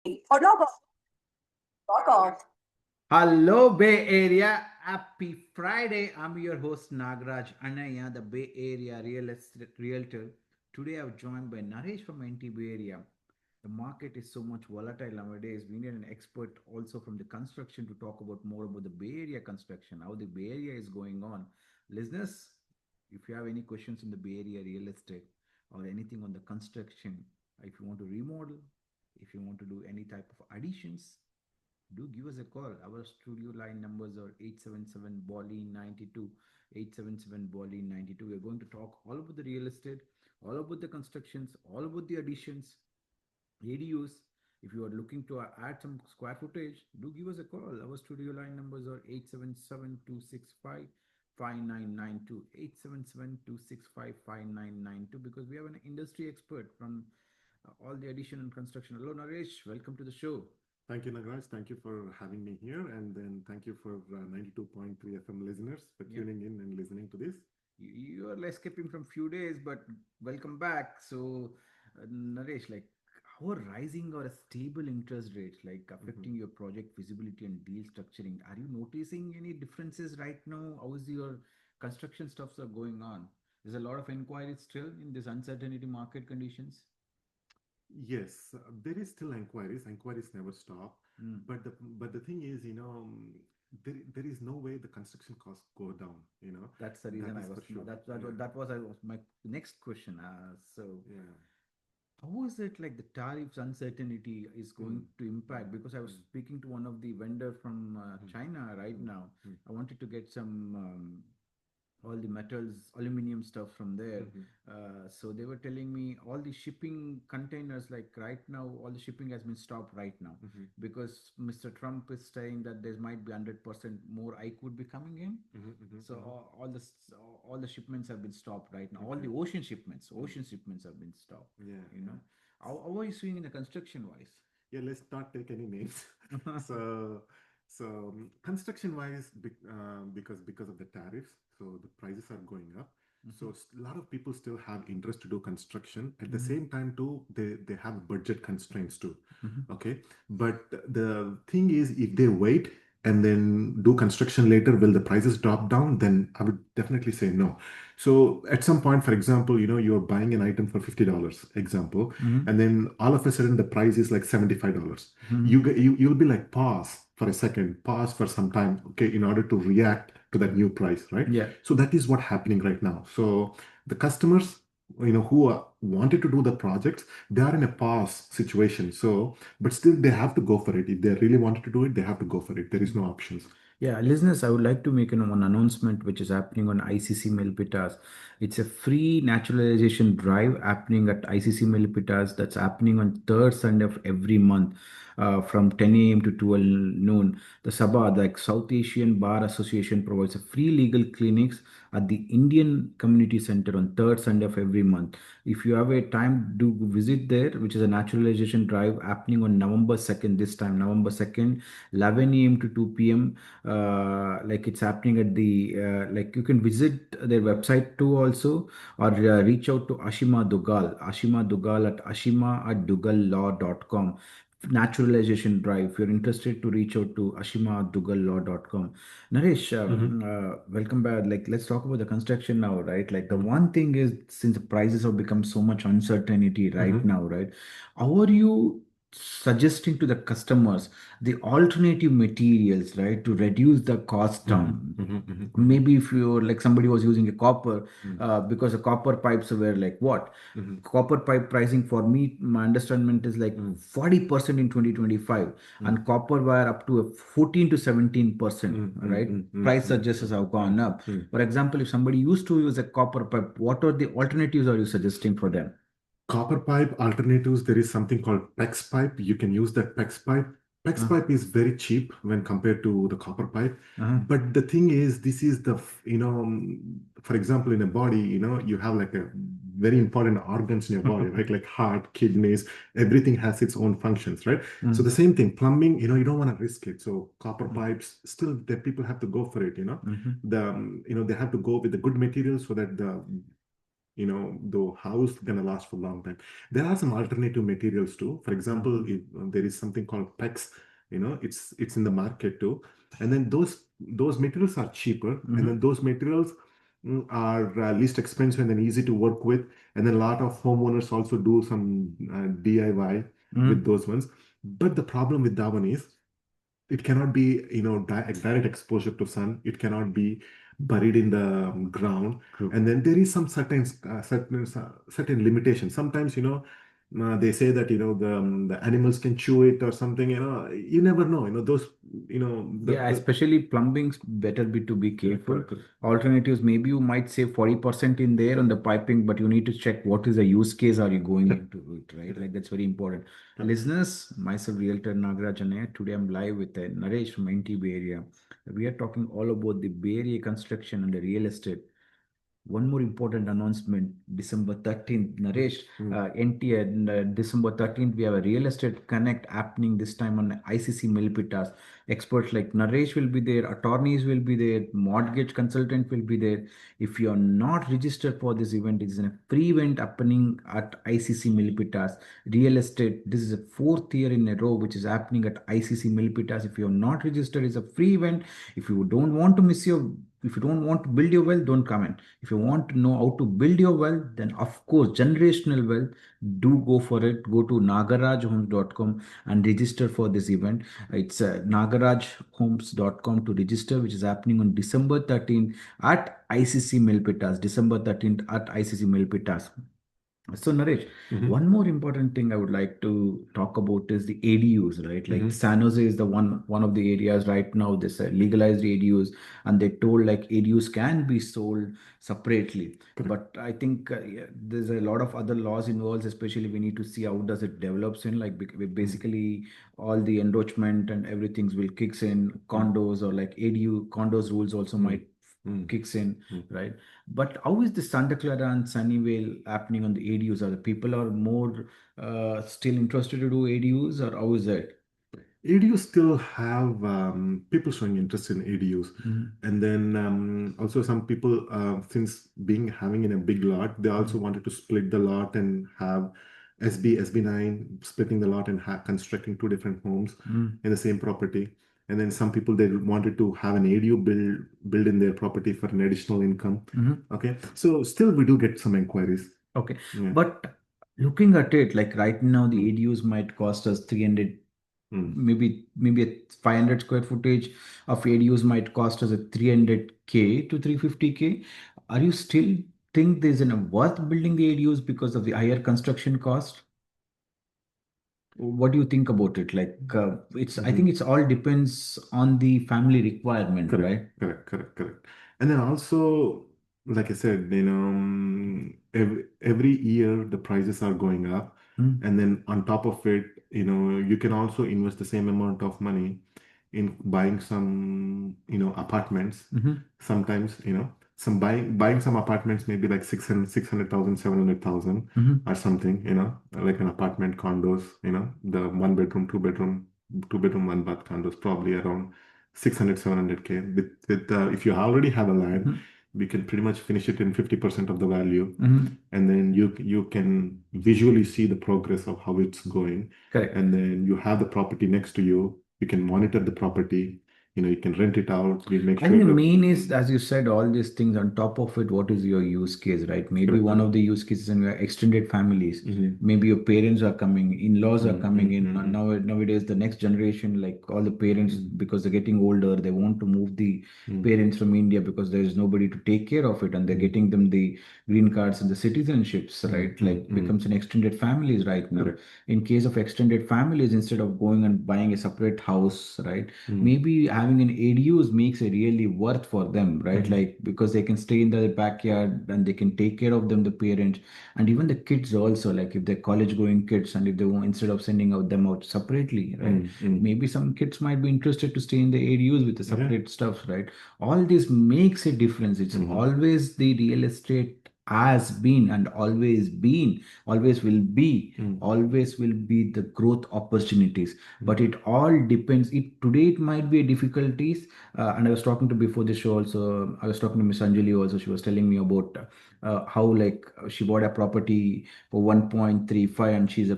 Or log off. Hello, Bay Area. Happy Friday. I'm your host, Nagaraj, Annaiah, the Bay Area real estate realtor. Today, I'm joined by Naresh from NT Bay Area. The market is so much volatile nowadays. We need an expert also from the construction to talk about more about the Bay Area construction, how the Bay Area is going on. Listeners, if you have any questions in the Bay Area real estate or anything on the construction, if you want to remodel, if you want to do any type of additions, do give us a call. Our studio line numbers are 877 Bolly 92, 877 Bolly 92. We're going to talk all about the real estate, all about the constructions, all about the additions, ADUs. If you are looking to add some square footage, do give us a call. Our studio line numbers are 877 265 5992, 877 265 5992, because we have an industry expert from all the addition and construction. Hello, Naresh. Welcome to the show. Thank you, Nagaraj. Thank you for having me here. And then thank you for 92.3 FM listeners for Yeah. tuning in and listening to this. You are escaping from few days, but welcome back. So, Naresh, like how are rising or a stable interest rates like Mhm. affecting your project feasibility and deal structuring? Are you noticing any differences right now? How is your construction stuffs are going on? There's a lot of inquiries still in this uncertainty market conditions. Yes, there is still inquiries. Inquiries never stop. Mm. But the thing is, there is no way the construction costs go down. That's the That reason I is was for sure. Yeah, that was I was my next question. So yeah. how is it like the tariffs uncertainty is going Mm, to mm, impact? Because I was mm, speaking to one of the vendor from mm, China right mm, now. mm, I wanted to get some all the metals, aluminum stuff from there. mhm, So they were telling me all the shipping containers, like right now, all the shipping has been stopped right now mhm, because Mr. Trump is saying that there might be 100% more hike would be coming in. mhm, mhm, So mhm. all the shipments have been stopped right now. All Okay. the Mm, ocean shipments have been stopped. yeah, You yeah. know, how are you seeing in the construction wise? Yeah, let's not take any names. So, construction wise, because of the tariffs, so the prices are going up. Mhm. So a lot of people still have interest to do construction. At the Mhm. same time, too, they have budget constraints too. Mhm. Okay, but the thing is, if they wait and then do construction later, will the prices drop down? Then I would definitely say no. So at some point, for example, you're buying an item for $50, example, Mhm. and then all of a sudden the price is like $75. Mhm. You'll be like, pause for a second, pause for some time, okay, in order to react to that new price, right? Yeah. So that is what happening right now. So the customers, who wanted to do the projects, they are in a pause situation. So but still they have to go for it. If they really wanted to do it, they have to go for it. There is no options. Yeah, listeners, I would like to make one announcement which is happening on ICC Milpitas. It's a free naturalization drive happening at ICC Milpitas. That's happening on third Sunday of every month, from 10 a.m. to 12 noon. The Sabha, like South Asian Bar Association, provides a free legal clinics at the Indian Community Center on third Sunday of every month. If you have a time, do visit there, which is a naturalization drive happening on November 2nd. This time, November 2nd, 11 a.m. to 2 p.m. Like it's happening at the like you can visit their website too also, or reach out to Ashima Dugal at ashima at dugallaw.com. Naturalization drive. If you're interested to reach out to ashima at dugallaw.com. Naresh, Mhm, welcome back. Like, let's talk about the construction now, right? Like, the mhm, one thing is, since the prices have become so much uncertainty right mhm, now, right? How are you suggesting to the customers the alternative materials, right, to reduce the cost mhm, down? mhm, mhm, mhm, Maybe if you're like somebody was using a copper, mhm, because the copper pipes were like what? mhm, Copper pipe pricing for me, my understanding is like mhm, 40% in 2025, mhm, and copper wire up to a 14 to 17%, mhm, mhm, right? mhm, mhm, Price mhm, adjustments have mhm, gone up. mhm. For example, if somebody used to use a copper pipe, what are the alternatives are you suggesting for them? Copper pipe alternatives, there is something called PEX pipe. You can use that PEX pipe. PEX uh, pipe is very cheap when compared to the copper pipe. uh, But the thing is, this is for example, in a body, you have like a very important organs in your body, right? Like heart, kidneys, everything has its own functions, right? So the mm, same thing, plumbing, you don't want to risk it. So copper mm, pipes, still the people have to go for it, mhm. they have to go with the good materials so that the house gonna last for a long time. There are some alternative materials too. For example, if, there is something called PEX, it's in the market too. And then those materials are cheaper, and then those materials are least expensive and then easy to work with. And then a lot of homeowners also do some DIY with those ones. But the problem with that one is it cannot be direct exposure to sun. It cannot be buried in the ground. True. And then there is some certain limitations. Sometimes they say that the animals can chew it or something. You never know. Those Yeah, especially plumbing's better to be careful. Alternatives, maybe you might save 40% in there on the piping, but you need to check what is the use case are you going into it, right? Like that's very important. Listeners, myself, Realtor Nagaraj Annaiah. Today I'm live with Naresh from NTB area. We are talking all about the Bay Area construction and the real estate. One more important announcement, December 13th. Naresh, NT, December 13th, we have a real estate connect happening this time on ICC Milpitas. Experts like Naresh will be there, attorneys will be there, mortgage consultant will be there. If you are not registered for this event, it is a free event happening at ICC Milpitas. Real estate, this is a fourth year in a row which is happening at ICC Milpitas. If you are not registered, it's a free event. If you don't want to miss your if you don't want to build your wealth, don't come in. If you want to know how to build your wealth, then of course, generational wealth, do go for it. Go to nagarajhomes.com and register for this event. It's nagarajhomes.com to register, which is happening on December 13th at ICC Milpitas. December 13th at ICC Milpitas. So, Naresh, one more important thing I would like to talk about is the ADUs, right? Like San Jose is the one of the areas right now, this legalized ADUs, and they told like ADUs can be sold separately. But I think yeah, there's a lot of other laws involved, especially we need to see how does it develops in like basically all the enroachment and everything will kicks in condos or like ADU condos rules also might kicks in, right? But how is the Santa Clara and Sunnyvale happening on the ADUs? Are the people are more still interested to do ADUs, or how is that? ADUs still have people showing interest in ADUs, and then also some people, since being having in a big lot, they also wanted to split the lot and have SB9 splitting the lot and constructing two different homes in the same property. And then some people they wanted to have an ADU build in their property for an additional income. Okay, so still we do get some inquiries. Okay, but looking at it, like right now, the ADUs might cost us 300 maybe a 500 square footage of ADUs might cost us a 300K to 350K. Are you still think there's an worth building the ADUs because of the higher construction cost? What do you think about it? Like I think it's all depends on the family requirement, right? Correct. And then also, like I said, every year the prices are going up. And then on top of it, you can also invest the same amount of money in buying some, apartments. Sometimes, some buying some apartments maybe like 600,000, 700,000 or something, like an apartment condos, the one bedroom, two bedroom, one bath condos, probably around 600, 700K. If you already have a land, we can pretty much finish it in 50% of the value. And then you can visually see the progress of how it's going. Correct. And then you have the property next to you. You can monitor the property. You can rent it out. We make I sure think the that main is, as you said, all these things on top of it, what is your use case, right? Maybe one of the use cases in your extended families, maybe your parents are coming, in-laws are coming in. And nowadays, the next generation, like all the parents, because they're getting older, they want to move the parents from India because there is nobody to take care of it, and they're getting them the green cards and the citizenships, right? Like becomes an extended families right now. In case of extended families, instead of going and buying a separate house, right? Maybe having an ADUs makes a really worth for them, right? Like because they can stay in the backyard and they can take care of them, the parents, and even the kids also. Like if they're college going kids, and if they want instead of sending out them out separately, right? Maybe some kids might be interested to stay in the ADUs with the separate stuff, right? All this makes a difference. It's always the real estate has been and always will be the growth opportunities. But it all depends. It today it might be a difficulties. And I was talking to before the show also. I was talking to Miss Anjali also. She was telling me about how like she bought a property for 1.35 and she's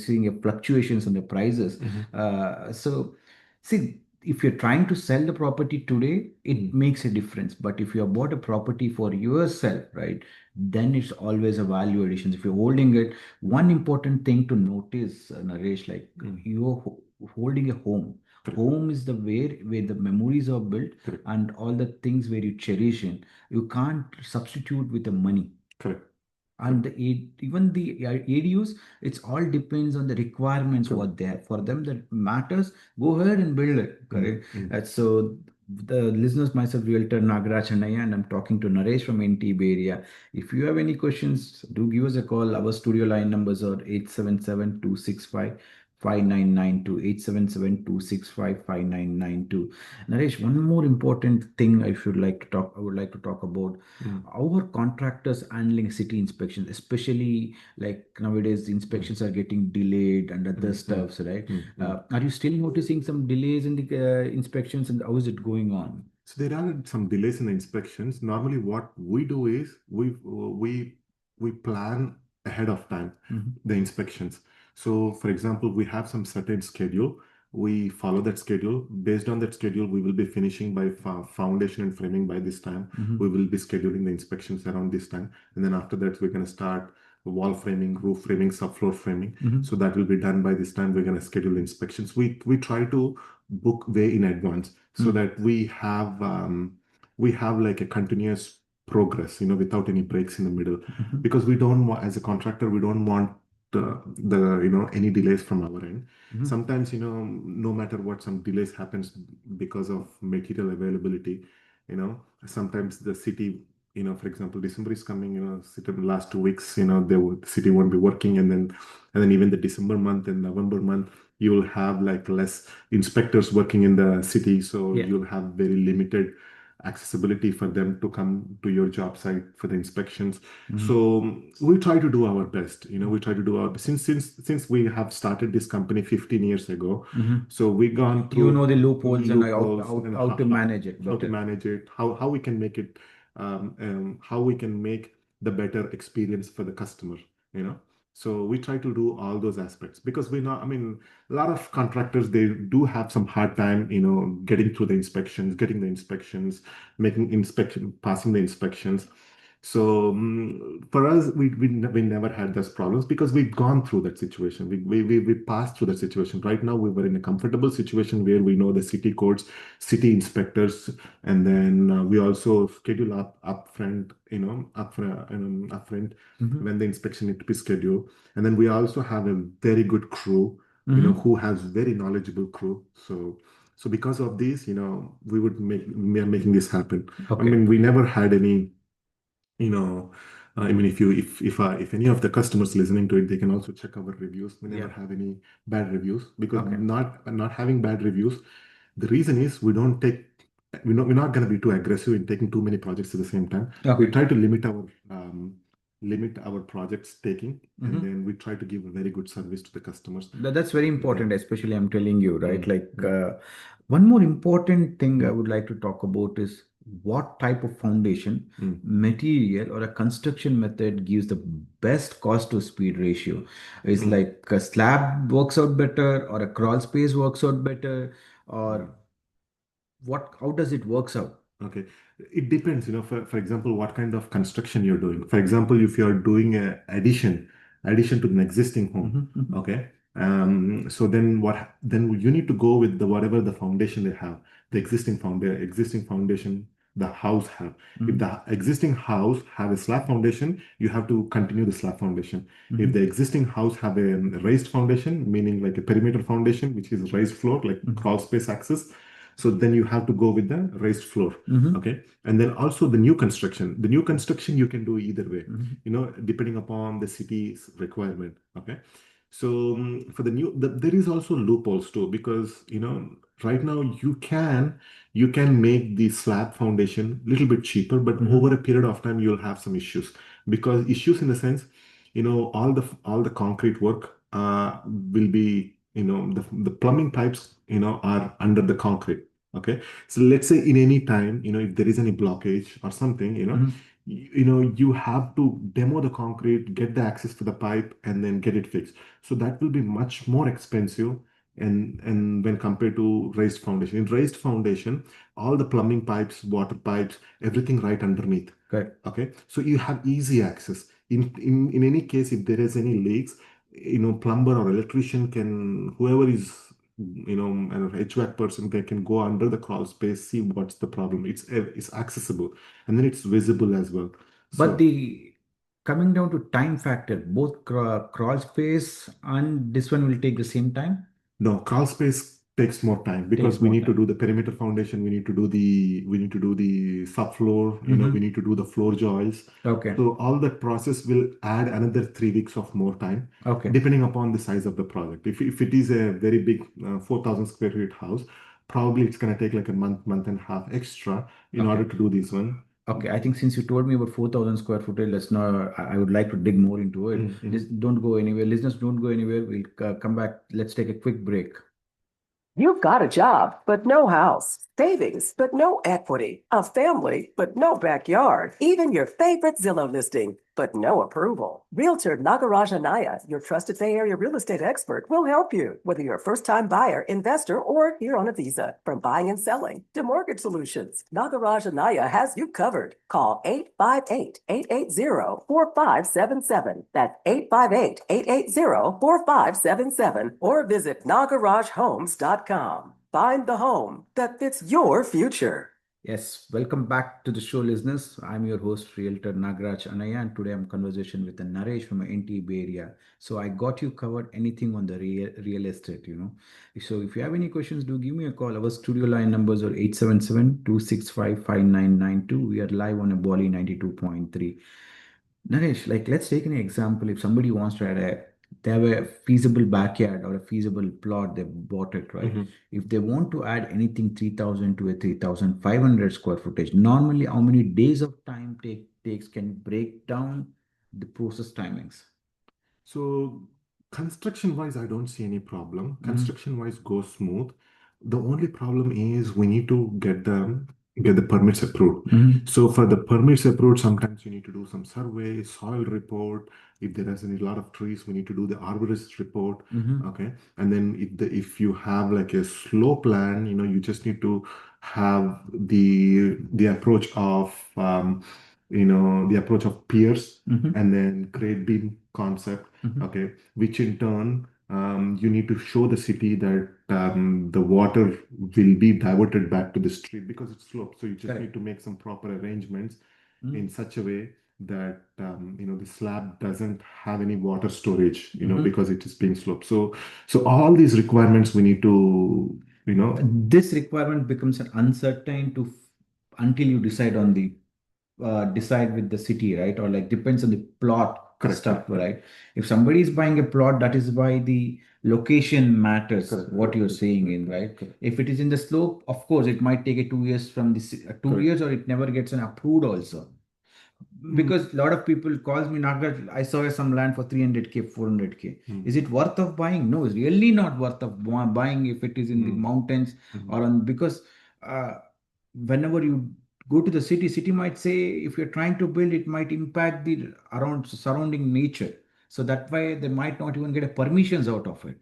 seeing a fluctuations in the prices. So see, if you're trying to sell the property today, it makes a difference. But if you have bought a property for yourself, right, then it's always a value addition. If you're holding it, one important thing to notice, Naresh, like you're holding a home. Correct. Home is the where the memories are built Correct. and all the things where you cherish in. You can't substitute with the money. Correct. And even the ADUs, it's all depends on the requirements Correct. what there for them that matters. Go ahead and build it. Correct. So the listeners, myself, Realtor Nagaraj Annaiah, and I'm talking to Naresh from NTB area. If you have any questions, do give us a call. Our studio line numbers are 877-265-5992, 877-265-5992. Naresh, one more important thing I would like to talk about our contractors handling city inspections, especially like nowadays the inspections are getting delayed and other stuffs, right? Are you still noticing some delays in the inspections, and how is it going on? So there are some delays in the inspections. Normally, what we do is we plan ahead of time the inspections. So, for example, we have some certain schedule. We follow that schedule. Based on that schedule, we will be finishing by foundation and framing by this time. We will be scheduling the inspections around this time, and then after that, we're gonna start wall framing, roof framing, subfloor framing. So that will be done by this time. We're gonna schedule inspections. We try to book way in advance so that we have like a continuous progress, without any breaks in the middle, because we don't want, as a contractor, we don't want the any delays from our end. Sometimes, no matter what, some delays happens because of material availability. Sometimes the city, for example, December is coming, last 2 weeks, the city won't be working, and then even the December month and November month, you will have like less inspectors working in the city, so you'll have very limited accessibility for them to come to your job site for the inspections. So we try to do our best. We try to do our best. Since we have started this company 15 years ago, so we gone through the loopholes and and how to manage it how to better. manage it, how we can make it, how we can make the better experience for the customer. So we try to do all those aspects, because we know, I mean, a lot of contractors, they do have some hard time, getting through the inspections, getting the inspections, passing the inspections. So for us, we never had those problems because we've gone through that situation. We passed through that situation. Right now, we were in a comfortable situation where we know the city codes, city inspectors, and then we also schedule upfront, upfront when the inspection need to be scheduled. And then we also have a very good crew, who has very knowledgeable crew. So because of this, we are making this happen. I mean, we never had any, I mean, if any of the customers listening to it, they can also check our reviews. We never have any bad reviews, because not having bad reviews, the reason is we're not going to be too aggressive in taking too many projects at the same time. We try to limit our projects taking, and then we try to give a very good service to the customers. That's very important, especially I'm telling you, right? One more important thing I would like to talk about is what type of foundation, material, or a construction method gives the best cost to speed ratio. Is like a slab works out better, or a crawl space works out better, or how does it works out? Okay. It depends, for example, what kind of construction you're doing. For example, if you're doing a addition to an existing home, okay. So then you need to go with whatever the foundation they have, the existing foundation the house have. If the existing house have a slab foundation, you have to continue the slab foundation. If the existing house have a raised foundation, meaning like a perimeter foundation, which is raised floor, like crawl space access, so then you have to go with the raised floor. Okay. And then also the new construction you can do either way, depending upon the city's requirement. Okay. So for there is also loopholes too, because right now you can make the slab foundation a little bit cheaper, but over a period of time you'll have some issues. Because issues in the sense, all the concrete work will be, the plumbing pipes, are under the concrete. Okay, so let's say in any time, if there is any blockage or something, you have to demo the concrete, get the access to the pipe, and then get it fixed. So that will be much more expensive, and when compared to raised foundation. In raised foundation, all the plumbing pipes, water pipes, everything right underneath. Correct. Okay, so you have easy access. In any case, if there is any leaks, plumber or electrician can, whoever is, an HVAC person, they can go under the crawl space, see what's the problem. It's accessible, and then it's visible as well. But So the coming down to time factor, both crawl space and this one will take the same time. no, crawl space takes more time Takes because we more need to time. do the perimeter foundation, we need to do the subfloor, we need to do the floor joists. Okay. So all that process will add another 3 weeks of more time, Okay. depending upon the size of the project. If it is a very big 4,000 square feet house, probably it's going to take like a month and a half extra in order Okay. to do this one. Okay. I think since you told me about 4,000 square footage, let's not, I would like to dig more into it. Don't go anywhere. Listeners, don't go anywhere. We'll come back. Let's take a quick break. You've got a job, but no house. Savings, but no equity. A family, but no backyard. Even your favorite Zillow listing, but no approval. Realtor Nagaraj Annaiah, your trusted Bay Area real estate expert, will help you. Whether you're a first-time buyer, investor, or here on a visa. From buying and selling to mortgage solutions, Nagaraj Annaiah has you covered. Call 858-880-4577. That's 858-880-4577. Or visit nagarajhomes.com. Find the home that fits your future. Yes, welcome back to the show, listeners. I'm your host, Realtor Nagaraj Annaiah, and today I'm conversation with the Naresh from NTB area. So I got you covered anything on the real estate. So if you have any questions, do give me a call. Our studio line numbers are 877-265-5992. We are live on a Bali 92.3. Naresh, like let's take an example. If somebody wants to they have a feasible backyard or a feasible plot, they bought it, right? If they want to add anything 3,000 to a 3,500 square footage, normally how many days of time takes can break down the process timings? So construction wise, I don't see any problem. Construction wise goes smooth. The only problem is we need to get the permits approved. So for the permits approved, sometimes you need to do some survey, soil report. If there is any lot of trees, we need to do the arborist report. Okay. And then if you have like a slope plan, you just need to have the approach of the approach of piers, and then grade beam concept. Okay, which in turn, you need to show the city that the water will be diverted back to the street because it's sloped. So you just need to make some proper arrangements in such a way that the slab doesn't have any water storage, because it is being sloped. So all these requirements we need to, This requirement becomes an uncertain until you decide with the city, right? Or like depends on the plot Correct, stuff, correct. right? If somebody is buying a plot, that is why the location matters, Correct, what you're correct, saying correct, in, right? correct. If it is in the slope, of course, it might take a 2 years from the 2 years, or it never gets an approved also. Because a lot of people calls me, Nagaraj, I saw some land for 300K, 400K. Is it worth of buying? No, it's really not worth of buying if it is in the mountains or on, because uh, whenever you go to the city might say if you're trying to build, it might impact the around surrounding nature. So that why they might not even get a permissions out of it.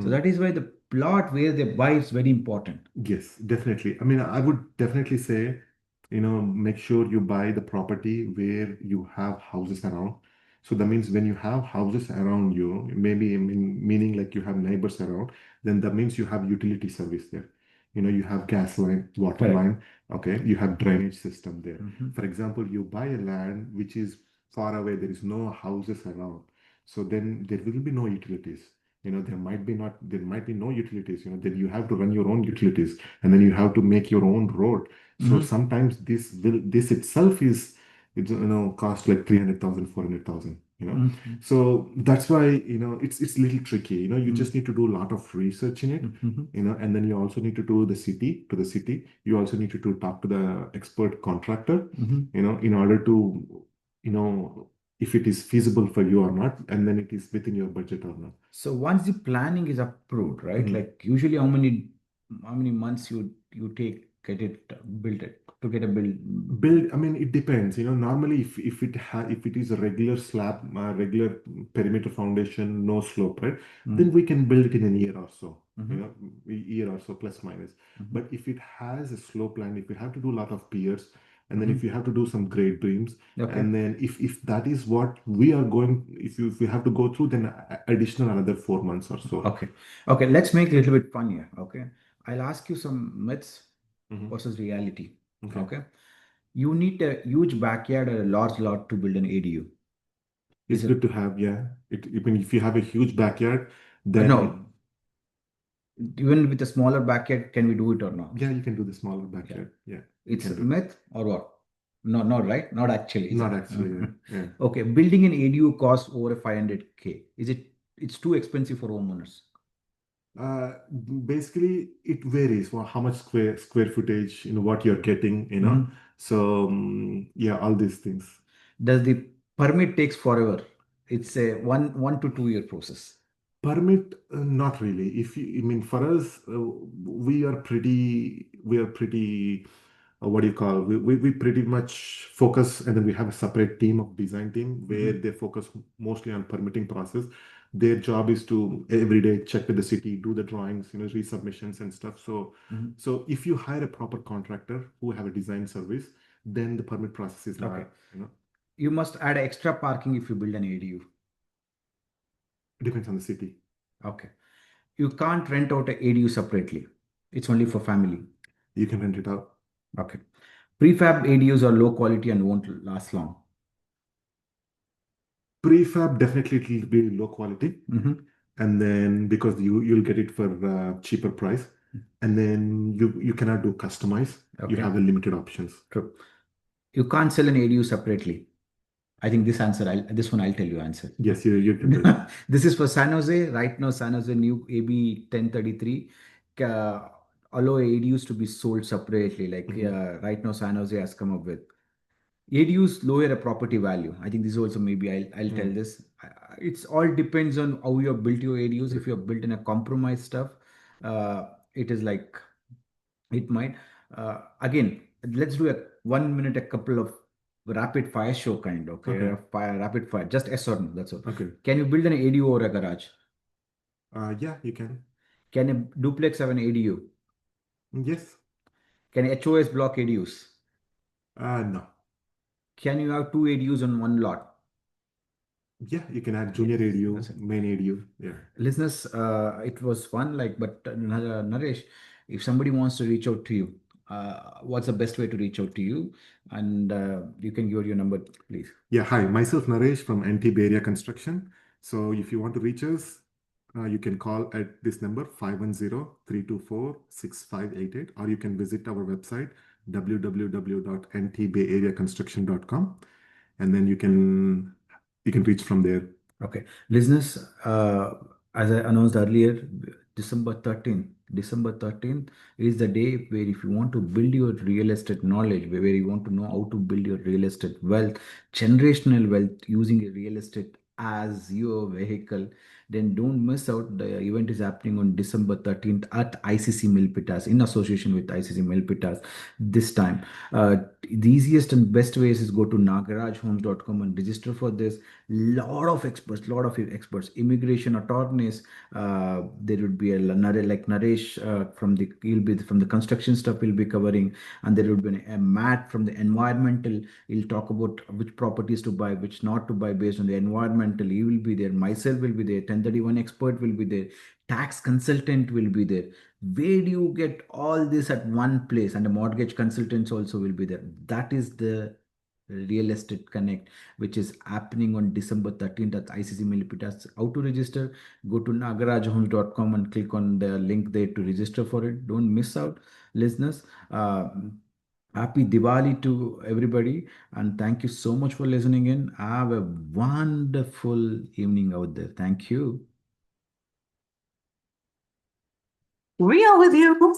So that is why the plot where they buy is very important. Yes, definitely. I mean, I would definitely say, make sure you buy the property where you have houses around. So that means when you have houses around you, maybe meaning like you have neighbors around, then that means you have utility service there. You have gas line, water Correct. line, okay, you have drainage system there. For example, you buy a land which is far away, there is no houses around. So then there will be no utilities. There might be no utilities, then you have to run your own utilities, and then you have to make your own road. So sometimes this itself is, it's cost like 300,000, 400,000. you know. Mhm. So that's why, it's a little tricky. You Mm. just need to do a lot of research in it, Mhm. and then you also need to do the city. You also need to talk to the expert contractor, Mhm. in order to, you know, if it is feasible for you or not, and then it is within your budget or not. So once the planning is approved, right? Mhm. Like usually how many months you take get it built it to get a build. Build, I mean, it depends. Normally, if it is a regular slab, regular perimeter foundation, no slope, right? Then Mm. we can build it in a year or so. Mhm. A year or so, plus minus. Mhm. But if it has a slope line, if you have to do a lot of piers, and then if Mhm. you have to do some grade beams, Okay. and then if that is what we are going, if we have to go through, then additional another 4 months or so. Okay. Okay. Let's make it a little bit funnier. Okay. I'll ask you some myths Mhm. versus reality. Okay. Okay. You need a huge backyard or a large lot to build an ADU. It's Is it good to have, yeah. I mean, if you have a huge backyard, then no? Even with a smaller backyard, can we do it or not? yeah, you can do the smaller Yeah. backyard. Yeah, you It's can a do it. myth or what? No, not right. Not actually, is Not it? actually, yeah. Yeah. Okay. Building an ADU costs over 500K. Is it? It's too expensive for homeowners. Uh, Basically, it varies for how much square footage, what you're getting. Mhm. So yeah, all these things. Does the permit takes forever? It's a 1 to 2 year process. Permit, not really. I mean, for us, we are pretty, what do you call, we pretty much focus, and then we have a separate team of design team where Mhm. they focus mostly on permitting process. Their job is to every day check with the city, do the drawings, resubmissions and stuff. So Mhm. so if you hire a proper contractor who have a design service, then the permit process is Okay. not. You must add extra parking if you build an ADU. It depends on the city. Okay. You can't rent out a ADU separately. It's only for family. You can rent it out. Okay. Prefab ADUs are low quality and won't last long. Prefab, definitely it will be low quality, Mhm. and then because you'll get it for cheaper price, and then you cannot do customize. You Okay. have a limited options. True. You can't sell an ADU separately. I think this one I'll tell you answer. Yes, you can do it. This is for San Jose. Right now, San Jose new AB 1033 allow ADUs to be sold separately. Like Mhm. right now, San Jose has come up with ADUs lower a property value. I think this is also maybe I'll tell Mm. this. It's all depends on how you have built your ADUs. If you have built in a compromised stuff, it is like it might. Again, let's do a 1 minute, a couple of rapid fire show kind. Okay, Okay. rapid fire, just yes or no. That's all. Okay. Can you build an ADU or a garage? Yeah, you can. Can a duplex have an ADU? Yes. Can HOS block ADUs? No. Can you have two ADUs on one lot? Yeah, you can add Yes, junior that's ADU, it. main ADU. Yeah. Listeners, it was fun. Like, but Naresh, if somebody wants to reach out to you, what's the best way to reach out to you? And you can give your number, please. Yeah. Hi, myself Naresh from NT Bay Area Construction. So if you want to reach us, you can call at this number 510-324-6588, or you can visit our website www.ntbayareaconstruction.com, and then you can reach from there. Okay. Listeners, as I announced earlier, December 13th is the day where if you want to build your real estate knowledge, where you want to know how to build your real estate wealth, generational wealth using a real estate as your vehicle, then don't miss out. The event is happening on December 13th at ICC Milpitas in association with ICC Milpitas this time. The easiest and best ways is go to nagarajhomes.com and register for this. Lot of experts, immigration attorneys. There would be like Naresh from the he'll be from the construction stuff he'll be covering, and there would be a Matt from the environmental. He'll talk about which properties to buy, which not to buy based on the environmental. He will be there. Myself will be there. 1031 expert will be there. Tax consultant will be there. Where do you get all this at one place? And the mortgage consultants also will be there. That is the Real Estate Connect, which is happening on December 13th at ICC Milipitas. How to register? Go to nagarajhomes.com and click on the link there to register for it. Don't miss out, listeners. Happy Diwali to everybody, and thank you so much for listening in. Have a wonderful evening out there. Thank you. Real with you.